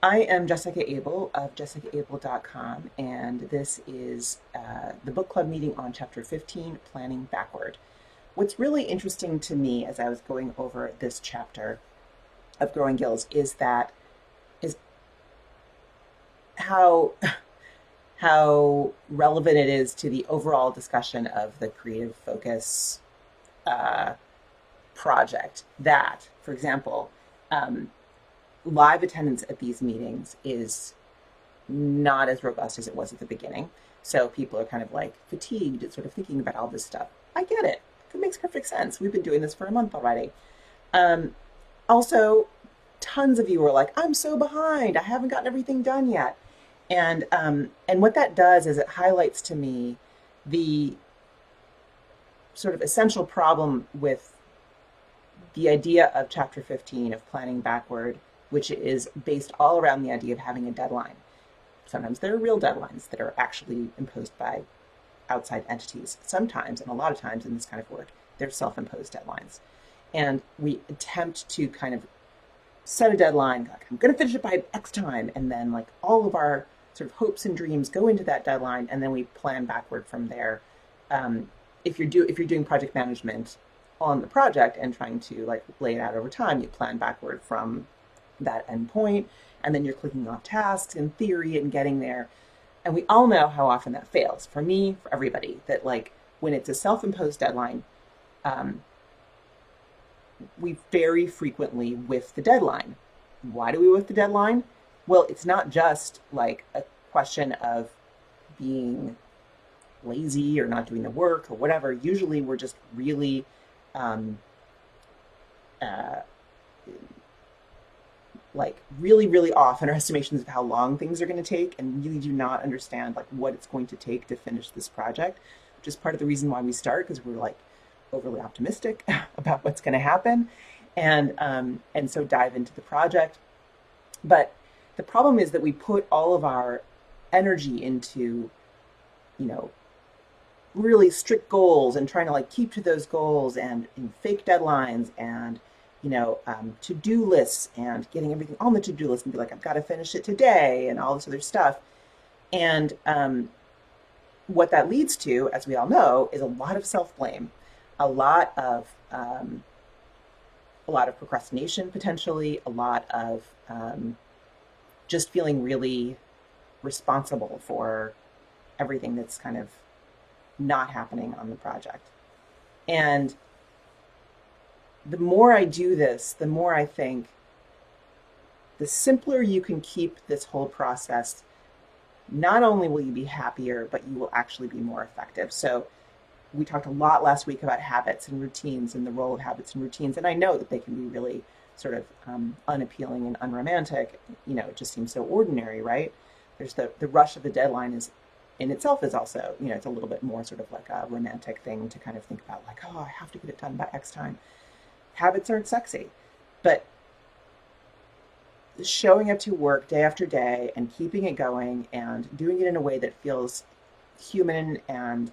I am Jessica Abel of jessicaabel.com, and this is the book club meeting on chapter 15, Planning Backward. What's really interesting to me as I was going over this chapter of Growing Gills is how how relevant it is to the overall discussion of the creative focus uh, project. That, for example, um, live attendance at these meetings is not as robust as it was at the beginning. So people are kind of like fatigued at sort of thinking about all this stuff. I get it. It makes perfect sense. We've been doing this for a month already. Um, Also, tons of you were like, "I'm so behind. I haven't gotten everything done yet." And what that does is it highlights to me the sort of essential problem with the idea of chapter 15 of planning backward, which is based all around the idea of having a deadline. Sometimes there are real deadlines that are actually imposed by outside entities. Sometimes, and a lot of times in this kind of work, they're self-imposed deadlines. And we attempt to kind of set a deadline, like, I'm going to finish it by X time. And then like all of our sort of hopes and dreams go into that deadline. And then we plan backward from there. If you're doing project management on the project and trying to like lay it out over time, you plan backward from that endpoint, and then you're clicking off tasks in theory and getting there. And we all know how often that fails. For me, for everybody, that like when it's a self-imposed deadline, um, we very frequently whiff the deadline. Why do we whiff the deadline? Well, it's not just like a question of being lazy or not doing the work or whatever. Usually we're just really um, uh, really off in our estimations of how long things are going to take, and really do not understand like what it's going to take to finish this project, which is part of the reason why we start, because we're like overly optimistic about what's going to happen, and so dive into the project. But the problem is that we put all of our energy into, you know, really strict goals and trying to like keep to those goals, and fake deadlines, and to-do lists, and getting everything on the to-do list and be like, I've got to finish it today, and all this other stuff. And what that leads to, as we all know, is a lot of self-blame, a lot of procrastination, potentially a lot of just feeling really responsible for everything that's kind of not happening on the project. And the more I do this, the more I think the simpler you can keep this whole process, not only will you be happier, but you will actually be more effective. So we talked a lot last week about habits and routines and the role of habits and routines. And I know that they can be really sort of unappealing and unromantic. It just seems so ordinary, right? There's the rush of the deadline is in itself is also, it's a little bit more sort of like a romantic thing to kind of think about, like, oh, I have to get it done by X time. Habits aren't sexy, but showing up to work day after day and keeping it going and doing it in a way that feels human and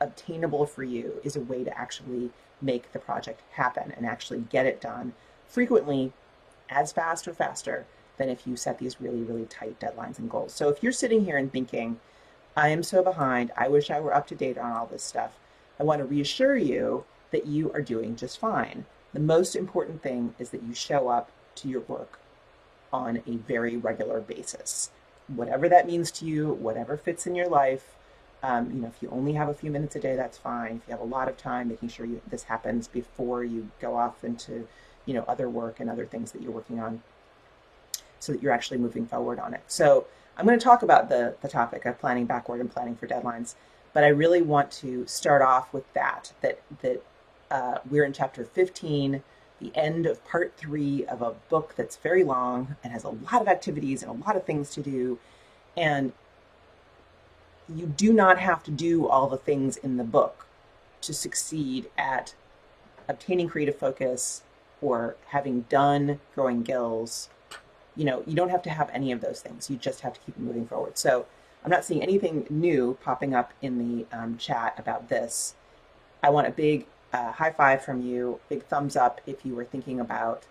obtainable for you is a way to actually make the project happen and actually get it done frequently, as fast or faster than if you set these really, really tight deadlines and goals. So if you're sitting here and thinking, I am so behind, I wish I were up to date on all this stuff, I want to reassure you that you are doing just fine. The most important thing is that you show up to your work on a very regular basis. Whatever that means to you, whatever fits in your life. If you only have a few minutes a day, that's fine. If you have a lot of time, making sure this happens before you go off into, other work and other things that you're working on, so that you're actually moving forward on it. So I'm going to talk about the topic of planning backward and planning for deadlines, but I really want to start off with that we're in chapter 15, the end of part 3 of a book that's very long and has a lot of activities and a lot of things to do. And you do not have to do all the things in the book to succeed at obtaining creative focus or having done Growing Gills. You don't have to have any of those things. You just have to keep moving forward. So I'm not seeing anything new popping up in the chat about this. I want a big high five from you, big thumbs up if you were thinking about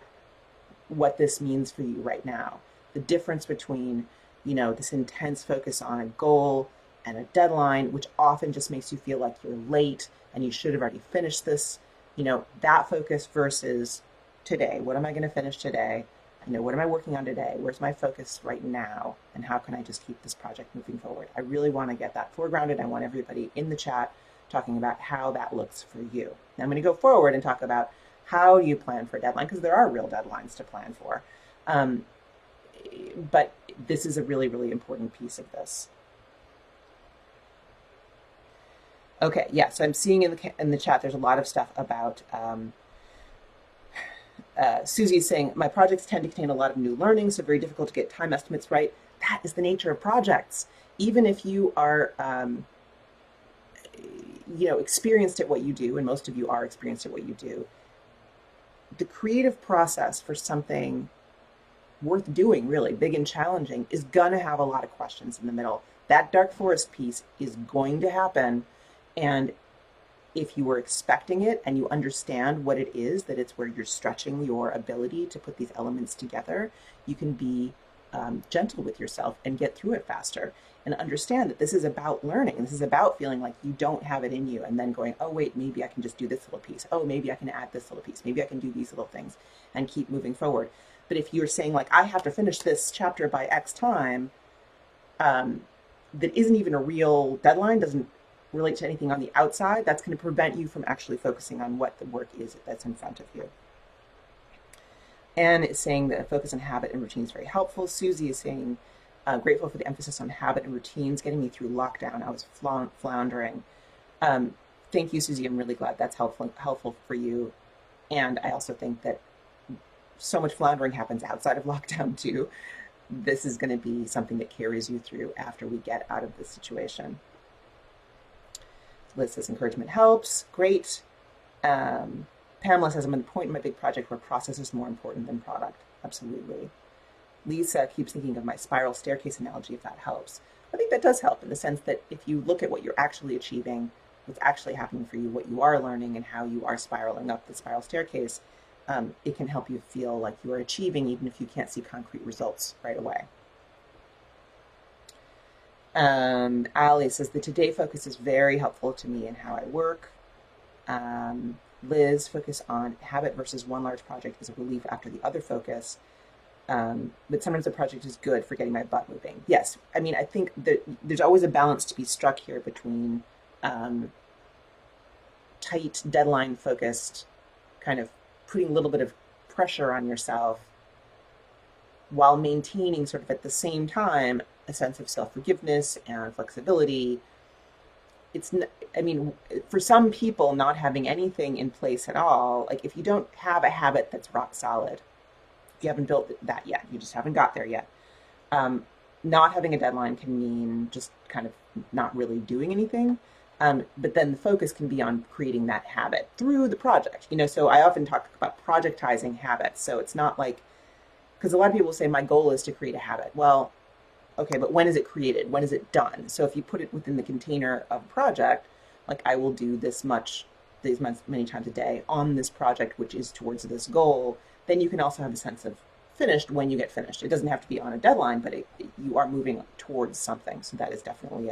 what this means for you right now. the difference between, this intense focus on a goal and a deadline, which often just makes you feel like you're late and you should have already finished this, that focus versus today. What am I going to finish today? What am I working on today? Where's my focus right now? And how can I just keep this project moving forward? I really want to get that foregrounded. I want everybody in the chat talking about how that looks for you. Now I'm going to go forward and talk about how you plan for a deadline, because there are real deadlines to plan for. But this is a really, really important piece of this. Okay, yeah, so I'm seeing in the chat there's a lot of stuff about Susie's saying, my projects tend to contain a lot of new learning, so very difficult to get time estimates right. That is the nature of projects. Even if you are, experienced at what you do, and most of you are experienced at what you do, the creative process for something worth doing, really big and challenging, is going to have a lot of questions in the middle. That dark forest piece is going to happen. And if you were expecting it and you understand what it is, that it's where you're stretching your ability to put these elements together, you can be gentle with yourself and get through it faster, and understand that this is about learning. This is about feeling like you don't have it in you and then going, oh, wait, maybe I can just do this little piece. Oh, maybe I can add this little piece. Maybe I can do these little things and keep moving forward. But if you're saying, like, I have to finish this chapter by X time, that isn't even a real deadline, doesn't relate to anything on the outside, that's going to prevent you from actually focusing on what the work is that's in front of you. Anne is saying that focus on habit and routine is very helpful. Susie is saying, grateful for the emphasis on habit and routines, getting me through lockdown. I was floundering. Thank you, Susie. I'm really glad that's helpful for you. And I also think that so much floundering happens outside of lockdown too. This is going to be something that carries you through after we get out of this situation. Liz says encouragement helps. Great. Pamela says, I'm at the point in my big project where process is more important than product. Absolutely. Lisa keeps thinking of my spiral staircase analogy, if that helps. I think that does help, in the sense that if you look at what you're actually achieving, what's actually happening for you, what you are learning, and how you are spiraling up the spiral staircase, it can help you feel like you are achieving, even if you can't see concrete results right away. Ali says the today focus is very helpful to me in how I work. Liz, focus on habit versus one large project is a relief after the other focus. But sometimes a project is good for getting my butt moving. Yes, I mean, I think that there's always a balance to be struck here between tight deadline focused, kind of putting a little bit of pressure on yourself while maintaining sort of at the same time a sense of self-forgiveness and flexibility. It's, I mean, for some people, not having anything in place at all, like if you don't have a habit that's rock solid, if you haven't built that yet, you just haven't got there yet, not having a deadline can mean just kind of not really doing anything. But then the focus can be on creating that habit through the project. So I often talk about projectizing habits. So it's not like, because a lot of people say my goal is to create a habit. Well, okay, but when is it created? When is it done? So if you put it within the container of a project, like I will do this much, these many times a day on this project, which is towards this goal, then you can also have a sense of finished when you get finished. It doesn't have to be on a deadline, but you are moving towards something. So that is definitely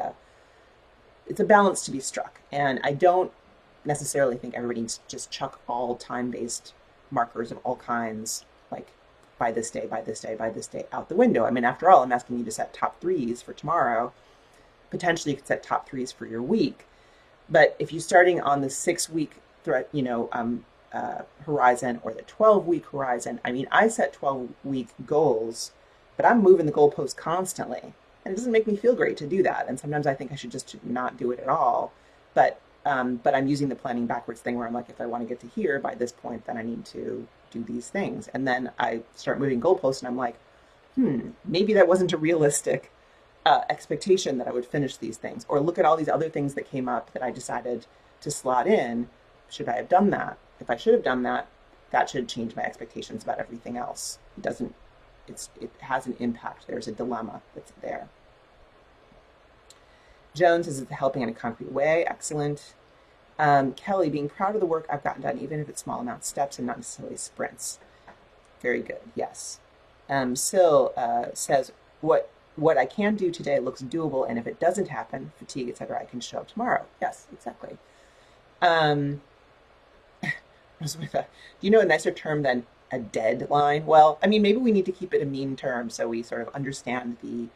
it's a balance to be struck. And I don't necessarily think everybody needs to just chuck all time-based markers of all kinds, like by this day, by this day, by this day, out the window. I mean, after all, I'm asking you to set top threes for tomorrow. Potentially you could set top threes for your week. But if you're starting on the 6-week horizon or the 12-week horizon, I mean, I set 12-week goals, but I'm moving the goalpost constantly. And it doesn't make me feel great to do that. And sometimes I think I should just not do it at all. But I'm using the planning backwards thing where I'm like, if I want to get to here by this point, then I need to do these things. And then I start moving goalposts and I'm like, maybe that wasn't a realistic expectation that I would finish these things. Or look at all these other things that came up that I decided to slot in. Should I have done that? If I should have done that, that should change my expectations about everything else. It has an impact. There's a dilemma that's there. Jones is helping in a concrete way. Excellent. Kelly, being proud of the work I've gotten done, even if it's small amount steps and not necessarily sprints. Very good. Yes. Sil says, what I can do today looks doable, and if it doesn't happen, fatigue, etc., I can show up tomorrow. Yes, exactly. Um, do you know a nicer term than a deadline? Well, I mean, maybe we need to keep it a mean term so we sort of understand the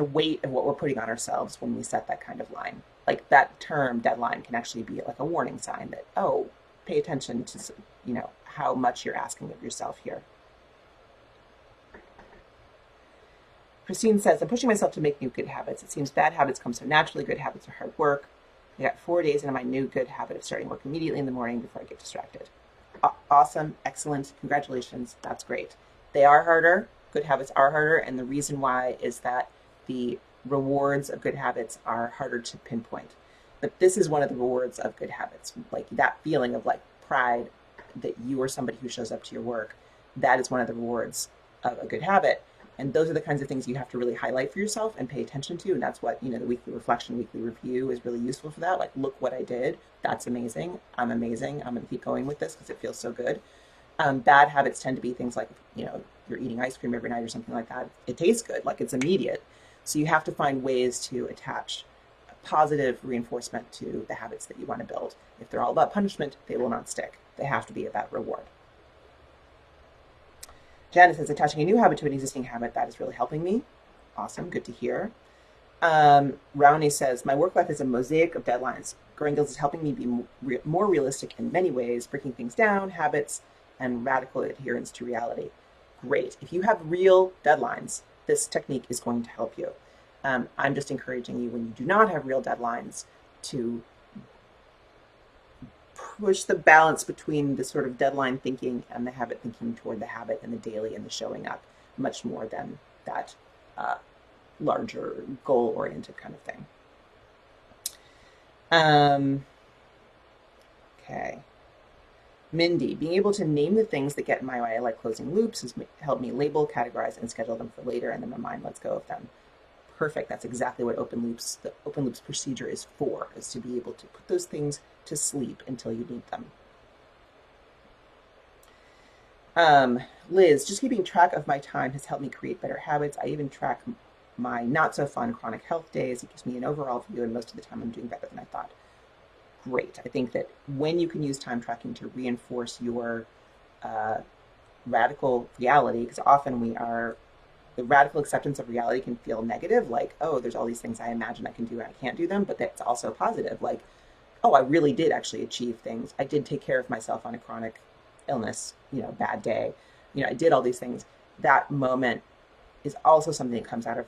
weight of what we're putting on ourselves when we set that kind of line. Like that term deadline can actually be like a warning sign that, oh, pay attention to, how much you're asking of yourself here. Christine says, I'm pushing myself to make new good habits. It seems bad habits come so naturally. Good habits are hard work. I got 4 days into my new good habit of starting work immediately in the morning before I get distracted. Awesome. Excellent. Congratulations. That's great. They are harder. Good habits are harder. And the reason why is that the rewards of good habits are harder to pinpoint. But this is one of the rewards of good habits. Like that feeling of like pride that you are somebody who shows up to your work. That is one of the rewards of a good habit. And those are the kinds of things you have to really highlight for yourself and pay attention to. And that's what, the weekly reflection, weekly review is really useful for that. Like, look what I did. That's amazing. I'm amazing. I'm going to keep going with this because it feels so good. Bad habits tend to be things like, you're eating ice cream every night or something like that. It tastes good, like it's immediate. So you have to find ways to attach positive reinforcement to the habits that you want to build. If they're all about punishment, they will not stick. They have to be about reward. Janice says, attaching a new habit to an existing habit, that is really helping me. Awesome, good to hear. Rowney says, my work life is a mosaic of deadlines. Growing Gills is helping me be more realistic in many ways, breaking things down, habits, and radical adherence to reality. Great. If you have real deadlines, this technique is going to help you. I'm just encouraging you, when you do not have real deadlines, to push the balance between the sort of deadline thinking and the habit thinking toward the habit and the daily and the showing up much more than that larger goal-oriented kind of thing. Okay. Mindy, being able to name the things that get in my way, like closing loops, has helped me label, categorize, and schedule them for later, and then my mind lets go of them. Perfect. That's exactly what the open loops procedure is for, is to be able to put those things to sleep until you need them. Liz, just keeping track of my time has helped me create better habits. I even track my not so fun chronic health days. It gives me an overall view, and most of the time I'm doing better than I thought. Great. I think that when you can use time tracking to reinforce your radical reality, because often the radical acceptance of reality can feel negative, like, oh, there's all these things I imagine I can do and I can't do them, but that's also positive, like, oh, I really did actually achieve things. I did take care of myself on a chronic illness, bad day. I did all these things. That moment is also something that comes out of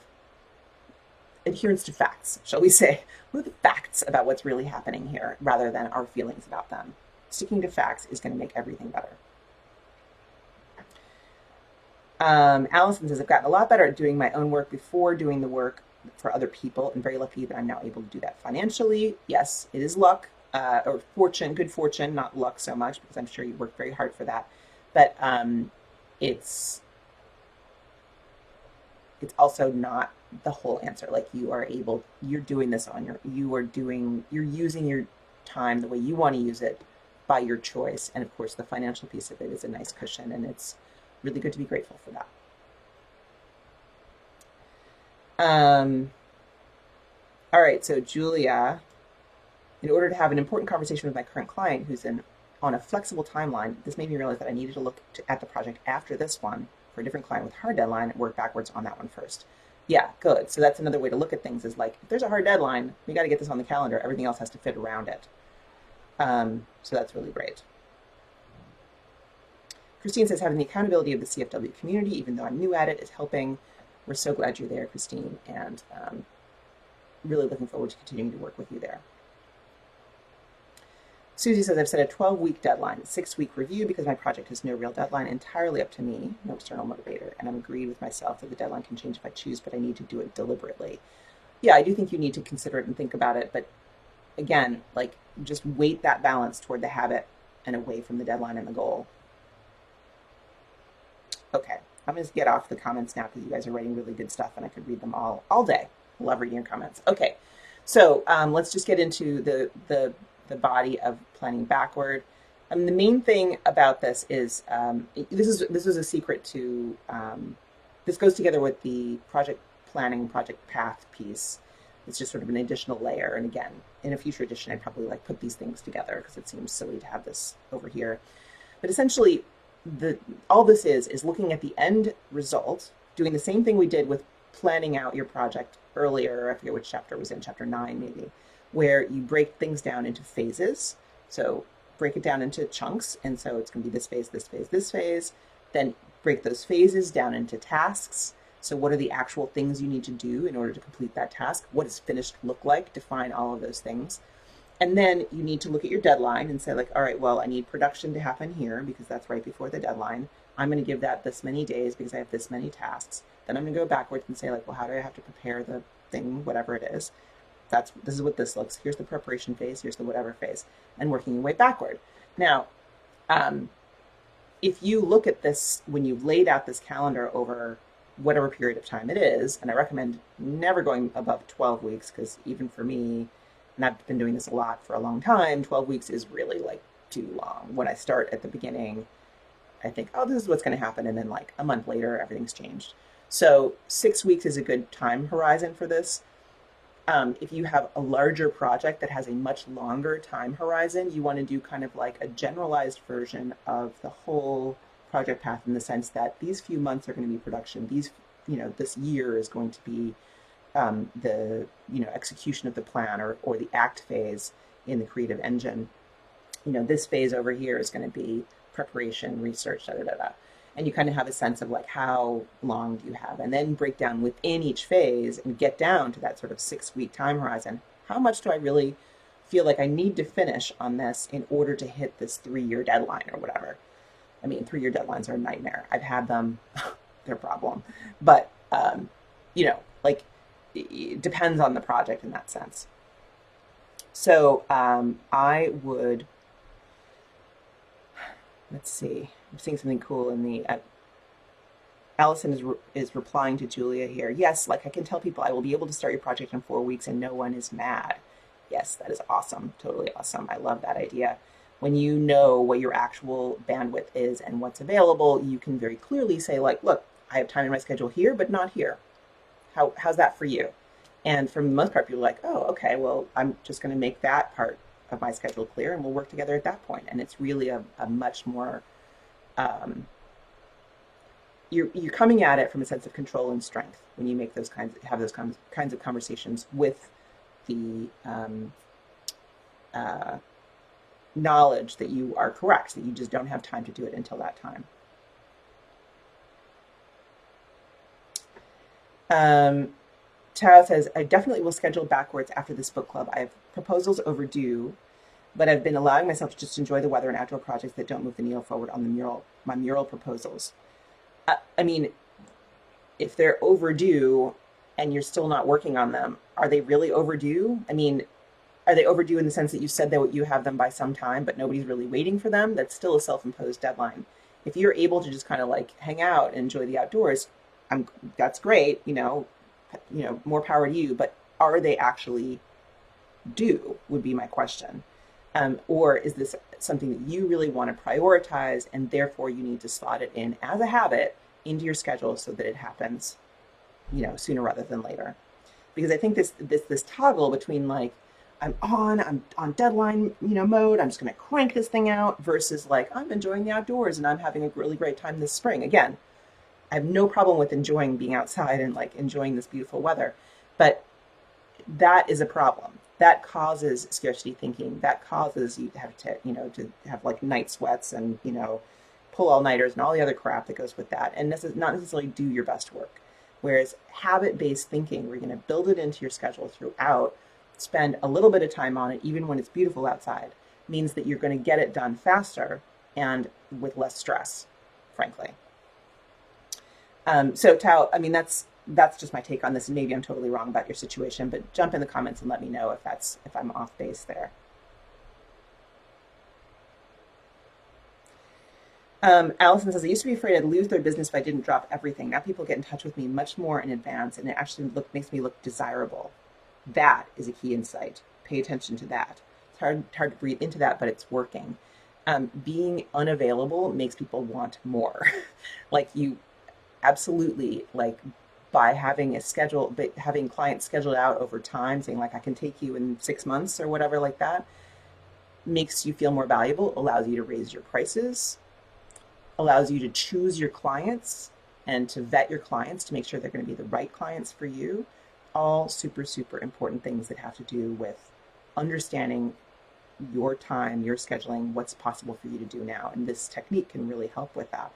adherence to facts, shall we say. What are the facts about what's really happening here rather than our feelings about them? Sticking to facts is going to make everything better. Allison says, I've gotten a lot better at doing my own work before doing the work for other people, and very lucky that I'm now able to do that financially. Yes, it is luck, or fortune, good fortune, not luck so much, because I'm sure you worked very hard for that. But it's also not the whole answer. Like, you're doing this you're using your time the way you want to use it by your choice. And of course, the financial piece of it is a nice cushion, and it's really good to be grateful for that. All right, so Julia, in order to have an important conversation with my current client who's on a flexible timeline, this made me realize that I needed to look at the project after this one for a different client with hard deadline and work backwards on that one first. Yeah, good. So that's another way to look at things, is like, if there's a hard deadline, we got to get this on the calendar. Everything else has to fit around it. So that's really great. Christine says, having the accountability of the CFW community, even though I'm new at it, is helping. We're so glad you're there, Christine, and really looking forward to continuing to work with you there. Susie says, I've set a 12-week deadline, 6-week review because my project has no real deadline, entirely up to me, no external motivator, and I'm agreed with myself that the deadline can change if I choose, but I need to do it deliberately. Yeah, I do think you need to consider it and think about it, but again, like, just weight that balance toward the habit and away from the deadline and the goal. Okay, I'm going to get off the comments now because you guys are writing really good stuff and I could read them all day. I love reading your comments. Okay, so let's just get into the body of planning backward. The main thing about this is this was a secret to this goes together with the project planning, project path piece. It's just sort of an additional layer. And again, in a future edition, I'd probably like put these things together because it seems silly to have this over here. But essentially, the all this is looking at the end result, doing the same thing we did with planning out your project earlier. I forget which chapter it was in, chapter 9 maybe, where you break things down into phases. So break it down into chunks, and so it's going to be this phase, this phase, this phase. Then break those phases down into tasks. So what are the actual things you need to do in order to complete that task? What does finished look like? Define all of those things. And then you need to look at your deadline and say, like, all right, well, I need production to happen here because that's right before the deadline. I'm going to give that this many days because I have this many tasks. Then I'm going to go backwards and say, like, well, how do I have to prepare the thing, whatever it is? This is what this looks. Here's the preparation phase. Here's the whatever phase, and working your way backward. Now, if you look at this when you've laid out this calendar over whatever period of time it is, and I recommend never going above 12 weeks because even for me, and I've been doing this a lot for a long time, 12 weeks is really like too long. When I start at the beginning, I think, oh, this is what's going to happen, and then like a month later, everything's changed. So 6 weeks is a good time horizon for this. If you have a larger project that has a much longer time horizon, you want to do kind of like a generalized version of the whole project path in the sense that these few months are going to be production. This year is going to be the execution of the plan or the act phase in the creative engine. This phase over here is going to be preparation, research, da da da da. And you kind of have a sense of like how long do you have, and then break down within each phase and get down to that sort of 6 week time horizon. How much do I really feel like I need to finish on this in order to hit this 3-year deadline or whatever? I mean, 3-year deadlines are a nightmare. I've had them; they're a problem. But like it depends on the project in that sense. So I would. Let's see. I'm seeing something cool in the. Allison is replying to Julia here. Yes, like I can tell people I will be able to start your project in 4 weeks and no one is mad. Yes, that is awesome. Totally awesome. I love that idea. When you know what your actual bandwidth is and what's available, you can very clearly say, like, look, I have time in my schedule here, but not here. How's that for you? And for the most part, people are like, oh, okay, well, I'm just going to make that part of my schedule clear and we'll work together at that point. And it's really a much more, you're coming at it from a sense of control and strength when you make have those kinds of conversations with the knowledge that you are correct, that you just don't have time to do it until that time. Tara says, I definitely will schedule backwards after this book club. I have proposals overdue, but I've been allowing myself to just enjoy the weather and outdoor projects that don't move the needle forward on my mural proposals. I mean, if they're overdue and you're still not working on them, are they really overdue? I mean, are they overdue in the sense that you said that you have them by some time, but nobody's really waiting for them? That's still a self-imposed deadline. If you're able to just kind of like hang out and enjoy the outdoors, that's great, more power to you, but are they actually due would be my question. Or is this something that you really want to prioritize and therefore you need to slot it in as a habit into your schedule so that it happens, sooner rather than later? Because I think this toggle between like, I'm on deadline, mode, I'm just going to crank this thing out versus like, I'm enjoying the outdoors and I'm having a really great time this spring. Again, I have no problem with enjoying being outside and like enjoying this beautiful weather, but that is a problem. That causes scarcity thinking. That causes you to have like night sweats and, pull all-nighters and all the other crap that goes with that. And this is not necessarily do your best work. Whereas habit-based thinking, where you're going to build it into your schedule throughout, spend a little bit of time on it, even when it's beautiful outside, means that you're going to get it done faster and with less stress, frankly. So Tao, I mean, that's just my take on this, and maybe I'm totally wrong about your situation, but jump in the comments and let me know if I'm off base there. Allison says, I used to be afraid I'd lose their business if I didn't drop everything. Now people get in touch with me much more in advance, and it actually makes me look desirable. That is a key insight. Pay attention to that. It's hard to breathe into that, but it's working. Being unavailable makes people want more. Like you absolutely like by having a schedule, but having clients scheduled out over time, saying like I can take you in 6 months or whatever like that, makes you feel more valuable, allows you to raise your prices, allows you to choose your clients and to vet your clients to make sure they're going to be the right clients for you. All super, super important things that have to do with understanding your time, your scheduling, what's possible for you to do now. And this technique can really help with that.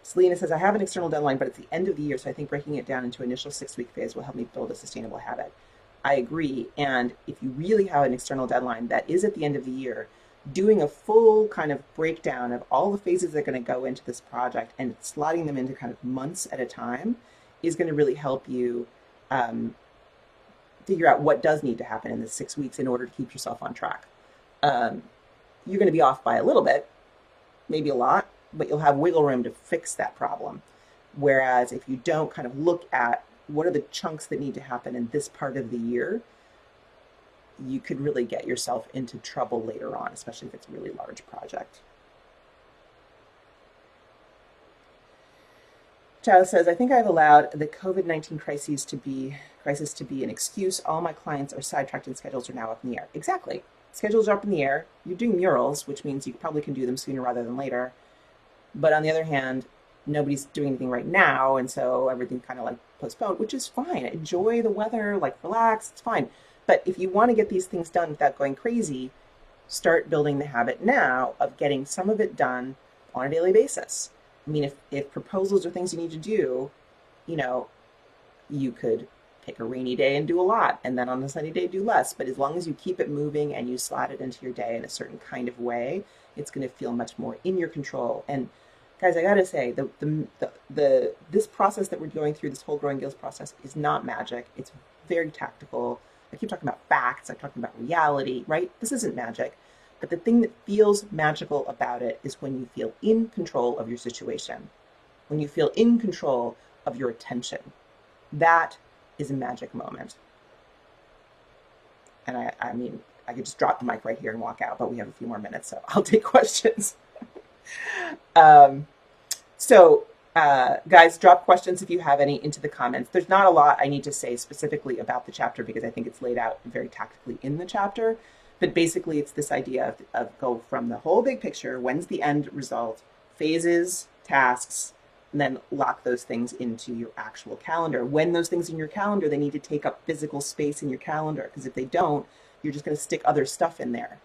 Selena says, I have an external deadline, but it's the end of the year, so I think breaking it down into initial 6-week phase will help me build a sustainable habit. I agree. And if you really have an external deadline that is at the end of the year, doing a full kind of breakdown of all the phases that are going to go into this project and slotting them into kind of months at a time is going to really help you figure out what does need to happen in the 6 weeks in order to keep yourself on track. You're going to be off by a little bit, maybe a lot, but you'll have wiggle room to fix that problem. Whereas if you don't kind of look at what are the chunks that need to happen in this part of the year, you could really get yourself into trouble later on, especially if it's a really large project. Giles says, I think I've allowed the COVID-19 crisis to be an excuse. All my clients are sidetracked and schedules are now up in the air. Exactly. Schedules are up in the air. You're doing murals, which means you probably can do them sooner rather than later. But on the other hand, nobody's doing anything right now, and so everything kind of like postponed, which is fine. Enjoy the weather, like relax, it's fine. But if you want to get these things done without going crazy, start building the habit now of getting some of it done on a daily basis. I mean, if proposals are things you need to do, you know, you could pick a rainy day and do a lot, and then on a sunny day do less. But as long as you keep it moving and you slot it into your day in a certain kind of way, it's going to feel much more in your control. And guys, I gotta say, this process that we're going through, this whole Growing Gills process, is not magic. It's very tactical. I keep talking about facts. I'm talking about reality, right? This isn't magic. But the thing that feels magical about it is when you feel in control of your situation, when you feel in control of your attention. That is a magic moment. And I mean, I could just drop the mic right here and walk out, but we have a few more minutes, so I'll take questions. Guys, drop questions if you have any into the comments. There's not a lot I need to say specifically about the chapter because I think it's laid out very tactically in the chapter. But basically, it's this idea of go from the whole big picture, when's the end result, phases, tasks, and then lock those things into your actual calendar. When those things in your calendar, they need to take up physical space in your calendar, because if they don't, you're just going to stick other stuff in there.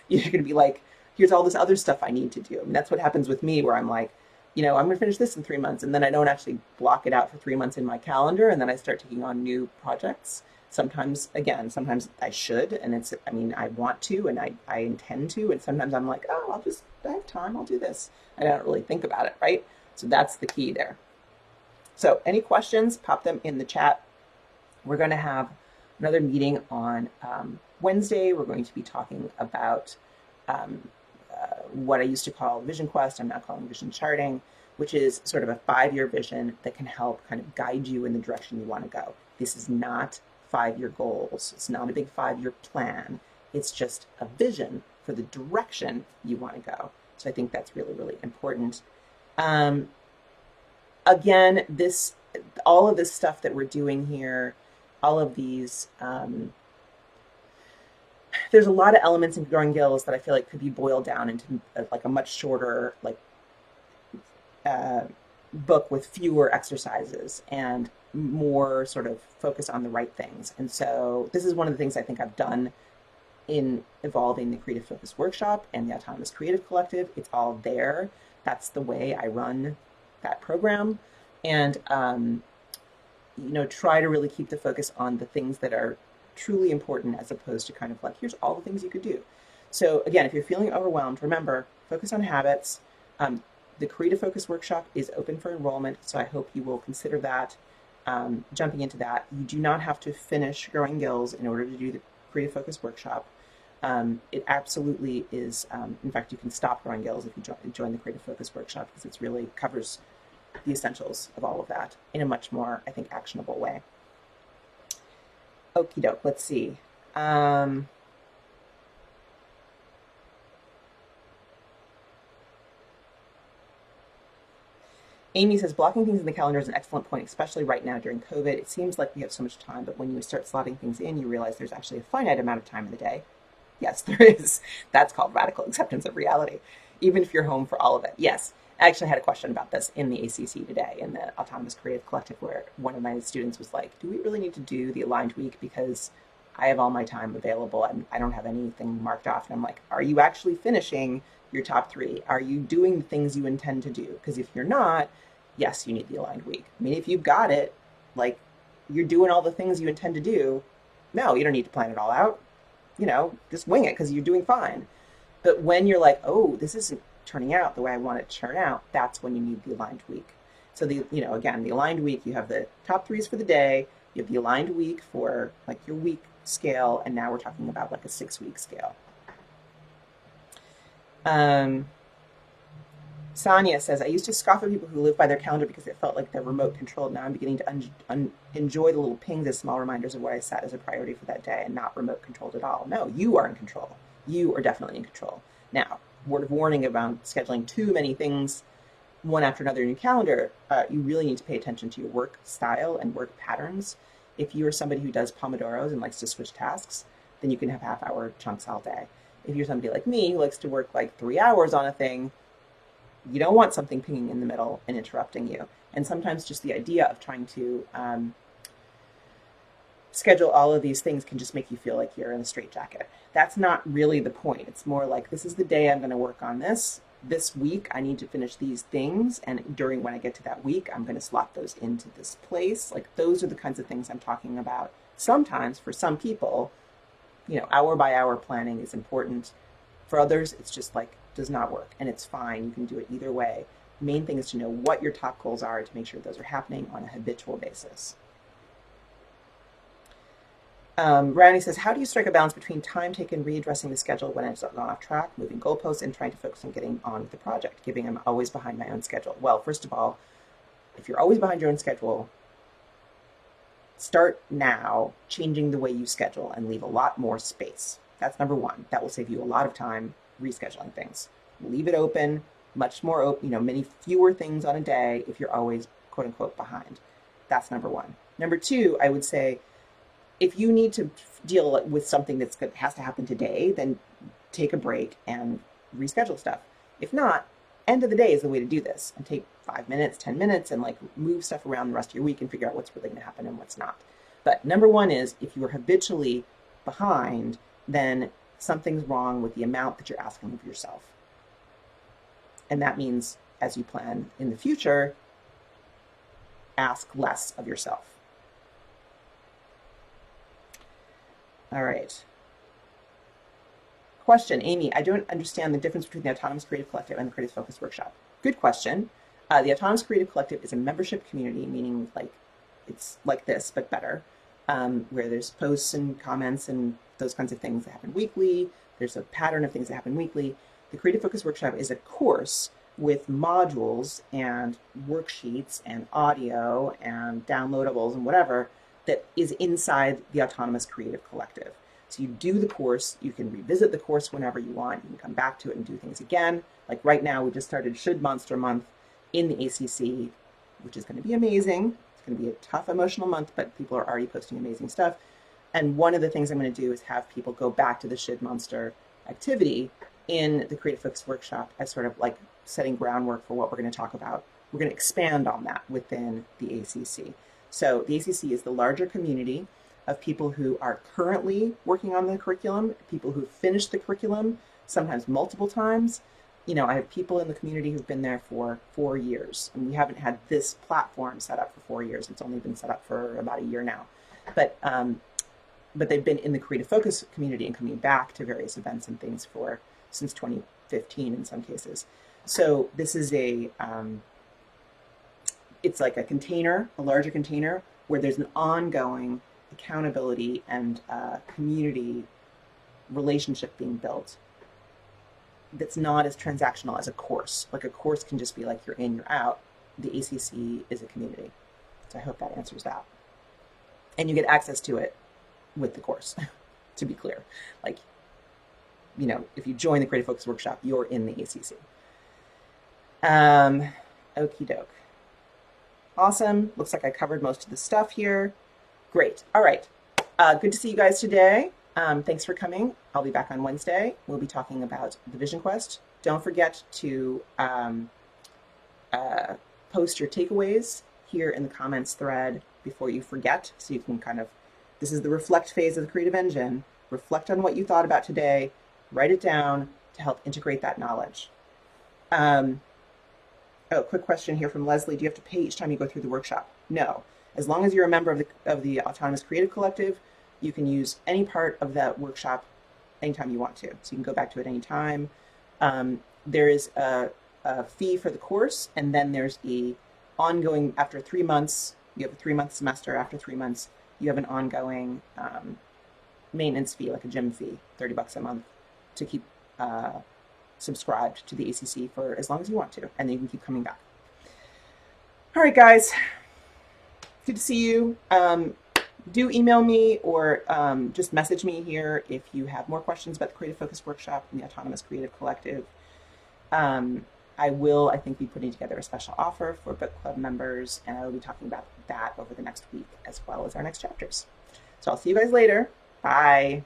You're going to be like, here's all this other stuff I need to do. And that's what happens with me, where I'm like, I'm going to finish this in 3 months, and then I don't actually block it out for 3 months in my calendar, and then I start taking on new projects. Sometimes I should, and I want to, and I intend to, and sometimes I'm like, oh, I have time, I'll do this. I don't really think about it, right? So that's the key there. So any questions, pop them in the chat. We're going to have another meeting on Wednesday. We're going to be talking about what I used to call Vision Quest. I'm now calling Vision Charting, which is sort of a 5-year vision that can help kind of guide you in the direction you want to go. This is not 5-year goals. It's not a big 5-year plan. It's just a vision for the direction you want to go. So I think that's really, really important. Again, all of this stuff that we're doing here, all of these, there's a lot of elements in Growing Gills that I feel like could be boiled down into like a much shorter book with fewer exercises and more sort of focus on the right things. And so this is one of the things I think I've done in evolving the Creative Focus Workshop and the Autonomous Creative Collective. It's all there. That's the way I run that program. And, try to really keep the focus on the things that are truly important, as opposed to kind of like, here's all the things you could do. So again, if you're feeling overwhelmed, remember, focus on habits. The Creative Focus Workshop is open for enrollment, so I hope you will consider that, jumping into that. You do not have to finish Growing Gills in order to do the Creative Focus Workshop. It absolutely is, in fact, you can stop Growing Gills if you join the Creative Focus Workshop, because it really covers the essentials of all of that in a much more, I think, actionable way. Okie doke, let's see. Amy says blocking things in the calendar is an excellent point, especially right now during COVID. It seems like we have so much time, but when you start slotting things in, you realize there's actually a finite amount of time in the day. Yes, there is. That's called radical acceptance of reality, even if you're home for all of it. Yes. I actually had a question about this in the ACC today in the Autonomous Creative Collective, where one of my students was like, do we really need to do the aligned week because I have all my time available and I don't have anything marked off? And I'm like, are you actually finishing your top three? Are you doing the things you intend to do? Because if you're not, yes, you need the aligned week. I mean, if you've got it, like you're doing all the things you intend to do, no, you don't need to plan it all out. Just wing it because you're doing fine. But when you're like, oh, this isn't turning out the way I want it to turn out, that's when you need the aligned week. So again, the aligned week, you have the top threes for the day, you have the aligned week for like your week scale, and now we're talking about like a 6-week scale. Sonia says, I used to scoff at people who live by their calendar because it felt like they're remote controlled. Now I'm beginning to enjoy the little pings as small reminders of what I set as a priority for that day and not remote controlled at all. No, you are in control. You are definitely in control. Now, word of warning about scheduling too many things one after another in your calendar, you really need to pay attention to your work style and work patterns. If you are somebody who does Pomodoros and likes to switch tasks, then you can have half-hour chunks all day. If you're somebody like me who likes to work like 3 hours on a thing, you don't want something pinging in the middle and interrupting you. And sometimes just the idea of trying to schedule all of these things can just make you feel like you're in a straitjacket. That's not really the point. It's more like, this is the day I'm going to work on this. This week, I need to finish these things. And during when I get to that week, I'm going to slot those into this place. Like those are the kinds of things I'm talking about. Sometimes for some people, hour by hour planning is important. For others, it's just like, does not work, and it's fine. You can do it either way. The main thing is to know what your top goals are to make sure those are happening on a habitual basis. Brownie says, how do you strike a balance between time taken readdressing the schedule when it's gone off track, moving goalposts, and trying to focus on getting on with the project, given I'm always behind my own schedule? Well, first of all, if you're always behind your own schedule, start now changing the way you schedule and leave a lot more space. That's number one. That will save you a lot of time rescheduling things. Leave it open, much more open, many fewer things on a day if you're always quote unquote behind. That's number one. Number two, I would say, if you need to deal with something that has to happen today, then take a break and reschedule stuff. If not, end of the day is the way to do this, and take 5 minutes, 10 minutes, and like move stuff around the rest of your week and figure out what's really going to happen and what's not. But number one is, if you are habitually behind, then something's wrong with the amount that you're asking of yourself. And that means as you plan in the future, ask less of yourself. All right. Question, Amy, I don't understand the difference between the Autonomous Creative Collective and the Creative Focus Workshop. Good question. The Autonomous Creative Collective is a membership community, meaning like it's like this, but better, where there's posts and comments and those kinds of things that happen weekly. There's a pattern of things that happen weekly. The Creative Focus Workshop is a course with modules and worksheets and audio and downloadables and whatever that is inside the Autonomous Creative Collective. So you do the course, you can revisit the course whenever you want, you can come back to it and do things again. Like right now, we just started Should Monster Month in the ACC, which is going to be amazing. It's going to be a tough emotional month, but people are already posting amazing stuff. And one of the things I'm going to do is have people go back to the Should Monster activity in the Creative Focus Workshop as sort of like setting groundwork for what we're going to talk about. We're going to expand on that within the ACC. So the ACC is the larger community of people who are currently working on the curriculum, people who've finished the curriculum, sometimes multiple times. I have people in the community who've been there for 4 years, and we haven't had this platform set up for 4 years. It's only been set up for about a year now. But they've been in the Creative Focus community and coming back to various events and things since 2015 in some cases. So this is it's like a container, a larger container, where there's an ongoing accountability and community relationship being built that's not as transactional as a course. Like a course can just be like you're in, you're out. The ACC is a community. So I hope that answers that. And you get access to it with the course, to be clear. Like, if you join the Creative Focus Workshop, you're in the ACC. Okie doke. Awesome. Looks like I covered most of the stuff here. Great. All right. Good to see you guys today. Thanks for coming. I'll be back on Wednesday. We'll be talking about the Vision Quest. Don't forget to post your takeaways here in the comments thread before you forget, so you can kind of, this is the reflect phase of the creative engine. Reflect on what you thought about today, write it down to help integrate that knowledge. Quick question here from Leslie. Do you have to pay each time you go through the workshop? No. As long as you're a member of the Autonomous Creative Collective, you can use any part of that workshop anytime you want to. So you can go back to it anytime. There is a fee for the course, and then there's the ongoing, after 3 months, you have a 3-month semester. After 3 months, you have an ongoing maintenance fee, like a gym fee, $30 a month, to keep subscribed to the ACC for as long as you want to, and then you can keep coming back. All right, guys, good to see you. Do email me or just message me here if you have more questions about the Creative Focus Workshop and the Autonomous Creative Collective. I will, I think, be putting together a special offer for book club members, and I will be talking about that over the next week as well as our next chapters. So I'll see you guys later. Bye.